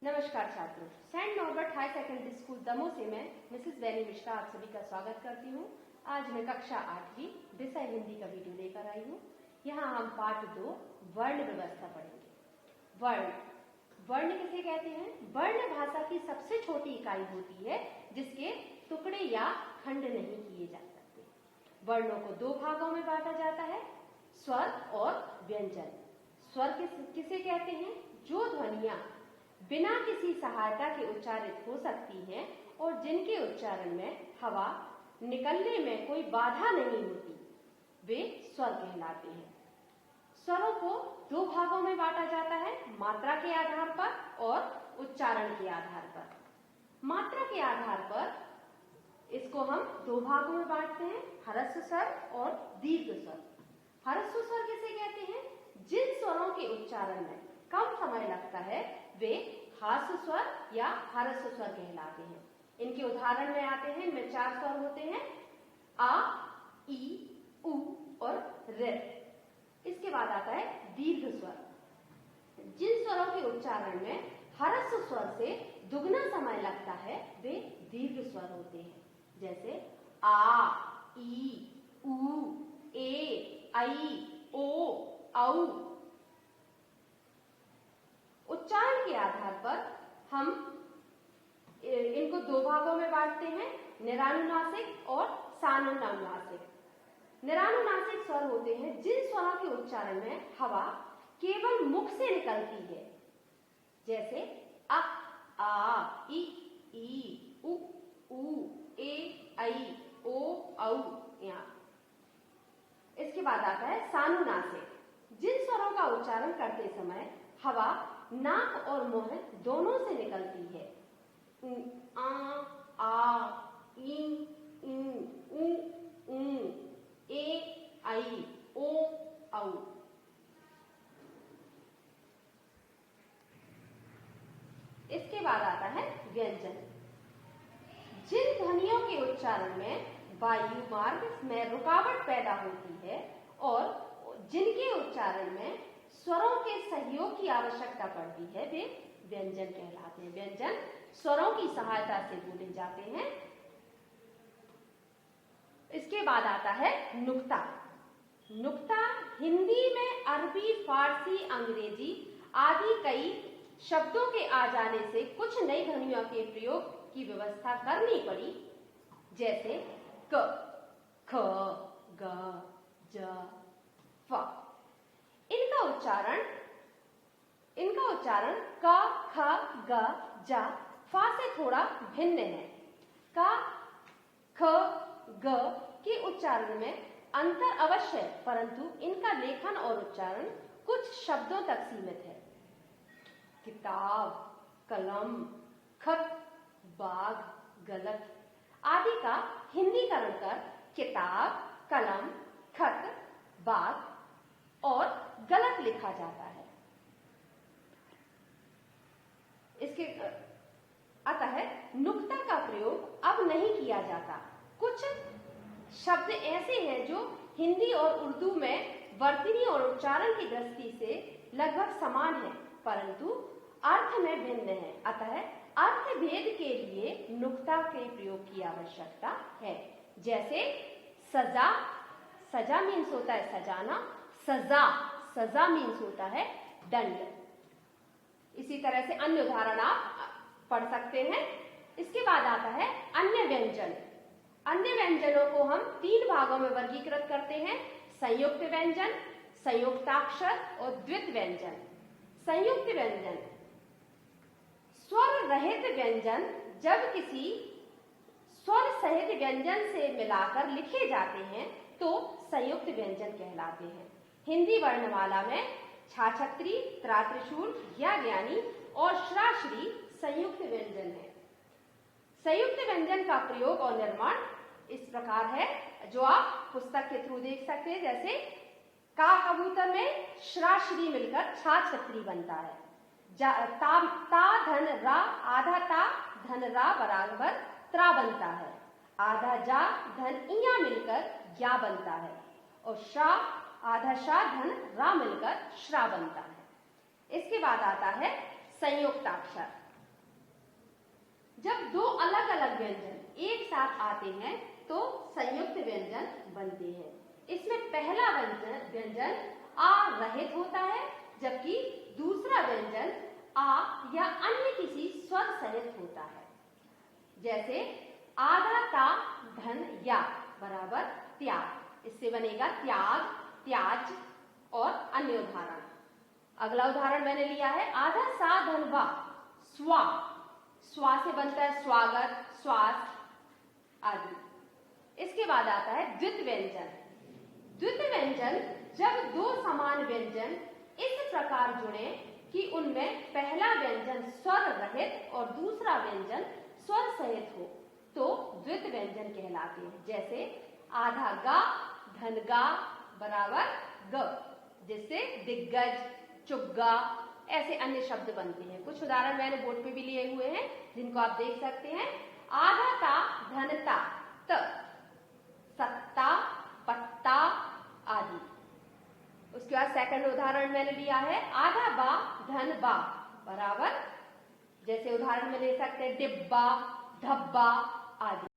नमस्कार छात्रों, saint Norbert high secondary school Damoh से मैं मिसेस वैनी मिश्रा आप सभी का स्वागत करती हूँ। आज मैं कक्षा 8वीं विषय हिंदी का वीडियो लेकर आई हूँ। यहाँ हम पाठ 2 वर्ण व्यवस्था पढ़ेंगे। वर्ण किसे कहते हैं? वर्ण भाषा की सबसे छोटी इकाई होती है जिसके टुकड़े या खंड नहीं किए जा सकते। वर्णों को 2 भागों में बांटा जाता है, स्वर और व्यंजन। स्वर किसे कहते हैं? जो ध्वनियां बिना किसी सहायता के उच्चारित हो सकती हैं और जिनके उच्चारण में हवा निकलने में कोई बाधा नहीं होती, वे स्वर कहलाते हैं। स्वरों को 2 भागों में बांटा जाता है, मात्रा के आधार पर और उच्चारण के आधार पर। मात्रा के आधार पर इसको हम 2 भागों में बांटते हैं, ह्रस्व स्वर और दीर्घ स्वर। ह्रस्व स्वर किसे कहते हैं? जिन स्वरों के उच्चारण में कम समय लगता है वे ह्रस्व स्वर या ह्रस्व स्वर कहलाते हैं। इनके उदाहरण में आते हैं, इनमें 4 स्वर होते हैं, आ, ई, उ और ऋ। इसके बाद आता है दीर्घ स्वर। जिन स्वरों के उच्चारण में ह्रस्व स्वर से दुगना समय लगता है वे दीर्घ स्वर होते हैं, जैसे आ, ई, उ, ए, ऐ, ओ, औ। उच्चारण के आधार पर हम इनको 2 भागों में बांटते हैं, निरानुनासिक और सानुनासिक। निरानुनासिक स्वर होते हैं जिन स्वरों के उच्चारण में हवा केवल मुख से निकलती है, जैसे अ, आ, ई, उ, ए, ऐ, ओ, औ। इसके बाद आता है सानुनासिक। जिन स्वरों का उच्चारण करते समय हवा नाक और मुंह दोनों से निकलती है, आ, ई, उ, ए, ऐ, ओ, औ। इसके बाद आता है व्यंजन। जिन ध्वनियों के उच्चारण में वायु मार्ग में रुकावट पैदा होती है और जिनके उच्चारण में स्वरों के सहयोग की आवश्यकता पड़ती है वे व्यंजन कहलाते हैं। व्यंजन स्वरों की सहायता से बोले जाते हैं। इसके बाद आता है नुक्ता। नुक्ता हिंदी में अरबी, फारसी, अंग्रेजी आदि कई शब्दों के आ जाने से कुछ नई ध्वनियों के प्रयोग की व्यवस्था करनी पड़ी, जैसे क, ख, ग, ज, फ। इनका उच्चारण क, ख, ग, ज, फ से थोड़ा भिन्न है। क, ख, ग के उच्चारण में अंतर अवश्य है, परंतु इनका लेखन और उच्चारण कुछ शब्दों तक सीमित है। किताब, कलम, खत, बाग, गलत आदि का हिंदीकरण कर किताब, कलम, खत, बाग और गलत लिखा जाता है। इसके अतः नुक्ता का प्रयोग अब नहीं किया जाता। कुछ शब्द ऐसे हैं जो हिंदी और उर्दू में वर्तनी और उच्चारण की दृष्टि से लगभग समान है, परंतु अर्थ में भिन्न है। अतः अर्थ भेद के लिए नुक्ता के प्रयोग की आवश्यकता है। जैसे सजा, सजा मीन्स होता है सजाना, सजा, सजा मीन्स होता है दंड। इसी तरह से अन्य उदाहरण आप पढ़ सकते हैं। इसके बाद आता है अन्य व्यंजन। अन्य व्यंजनों को हम 3 भागों में वर्गीकृत करते हैं, संयुक्त व्यंजन, संयुक्ताक्षर और द्वित व्यंजन। संयुक्त व्यंजन स्वर रहित व्यंजन जब किसी स्वर सहित व्यंजन से मिलाकर लिखे जाते हैं तो संयुक्त व्यंजन कहलाते हैं। हिंदी वर्णमाला में छाछत्री, त्रा, त्रिशूल, ज्ञा, ज्ञानी और श्राश्री संयुक्त व्यंजन है। संयुक्त व्यंजन का प्रयोग और निर्माण इस प्रकार है, जो आप पुस्तक के थ्रू देख सकते हैं। जैसे का कबूतर में श्राश्री मिलकर छाछत्री बनता है। ता धन रा, आधा ता धन रा बराबर त्रा बनता है। आधा जा धन इया मिलकर ज्ञा बनता है और श्रा, आधा शा धन रा मिलकर श्रा बनता है। इसके बाद आता है संयुक्ताक्षर। जब दो अलग अलग व्यंजन एक साथ आते हैं तो संयुक्त व्यंजन बनते हैं। इसमें पहला व्यंजन आ रहित होता है, जबकि दूसरा व्यंजन आ या अन्य किसी स्वर सहित होता है। जैसे आधा ता धन या बराबर त्याग, इससे बनेगा त्याग, त्याज और अन्य उदाहरण। अगला उदाहरण मैंने लिया है आधा सा धन वा, स्वा, स्वा से बनता है स्वागत, श्वास आदि। इसके बाद आता है द्वित व्यंजन। द्वित व्यंजन जब दो समान व्यंजन इस प्रकार जुड़े कि उनमें पहला व्यंजन स्वर रहित और दूसरा व्यंजन स्वर सहित हो तो द्वित व्यंजन कहलाते हैं। जैसे आधा गा धन गा बराबर ग, जिससे दिग्गज, चुग्गा ऐसे अन्य शब्द बनते हैं। कुछ उदाहरण मैंने बोर्ड पे भी लिए हुए हैं जिनको आप देख सकते हैं। आधा ता धनता त, सत्ता, पत्ता आदि। उसके बाद सेकंड उदाहरण मैंने लिया है आधा बा धन बा बराबर, जैसे उदाहरण में ले सकते हैं डिब्बा, धब्बा आदि।